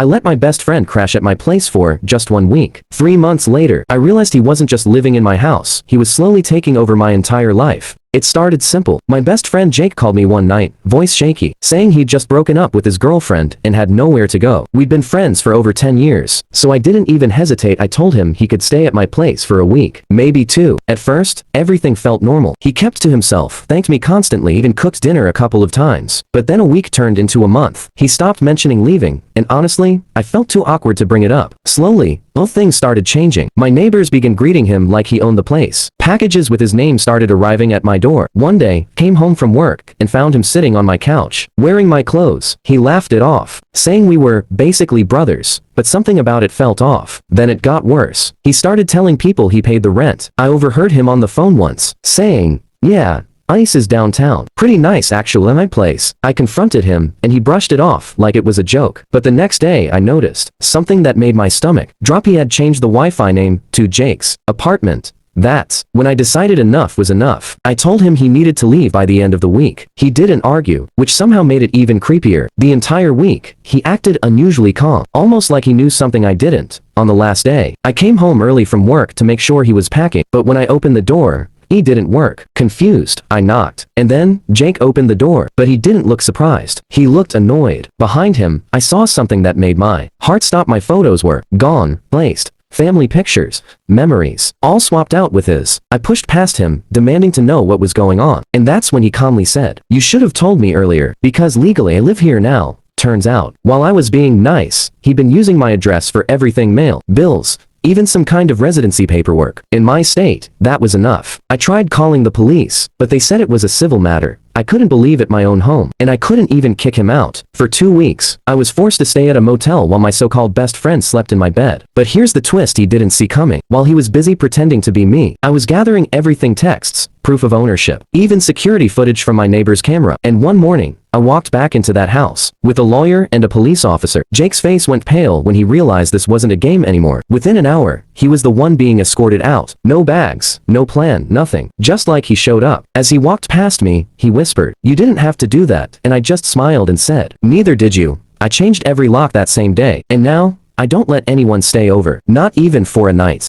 I let my best friend crash at my place for just 1 week. 3 months later, I realized he wasn't just living in my house, he was slowly taking over my entire life. It started simple. My best friend Jake called me one night, voice shaky, saying he'd just broken up with his girlfriend and had nowhere to go. We'd been friends for over 10 years, so I didn't even hesitate. I told him he could stay at my place for a week, maybe 2. At first, everything felt normal. He kept to himself, thanked me constantly, even cooked dinner a couple of times. But then a week turned into a month. He stopped mentioning leaving, and honestly, I felt too awkward to bring it up. Slowly, both things started changing. My neighbors began greeting him like he owned the place. Packages with his name started arriving at my door. One day, came home from work and found him sitting on my couch, wearing my clothes. He laughed it off, saying we were basically brothers, but something about it felt off. Then it got worse. He started telling people he paid the rent. I overheard him on the phone once, saying, "Yeah, Ice is downtown. Pretty nice actually, my place." I confronted him, and he brushed it off like it was a joke. But the next day I noticed something that made my stomach drop. He had changed the Wi-Fi name to Jake's apartment. That's when I decided enough was enough. I told him he needed to leave by the end of the week. He didn't argue, which somehow made it even creepier. The entire week, he acted unusually calm, almost like he knew something I didn't. On the last day, I came home early from work to make sure he was packing, but when I opened the door, it didn't work. Confused, I knocked. And then, Jake opened the door, but he didn't look surprised. He looked annoyed. Behind him, I saw something that made my heart stop. My photos were gone, placed. Family pictures, memories, all swapped out with his. I pushed past him, demanding to know what was going on. And that's when he calmly said, "You should have told me earlier, because legally I live here now." Turns out, while I was being nice, he'd been using my address for everything: mail, bills, even some kind of residency paperwork. In my state, that was enough. I tried calling the police, but they said it was a civil matter. I couldn't believe it, my own home, and I couldn't even kick him out. For 2 weeks, I was forced to stay at a motel while my so-called best friend slept in my bed. But here's the twist he didn't see coming. While he was busy pretending to be me, I was gathering everything: texts, proof of ownership, even security footage from my neighbor's camera. And one morning, I walked back into that house with a lawyer and a police officer. Jake's face went pale when he realized this wasn't a game anymore. Within an hour, he was the one being escorted out. No bags, no plan, nothing. Just like he showed up. As he walked past me, he whispered, "You didn't have to do that." And I just smiled and said, "Neither did you." I changed every lock that same day. And now, I don't let anyone stay over. Not even for a night.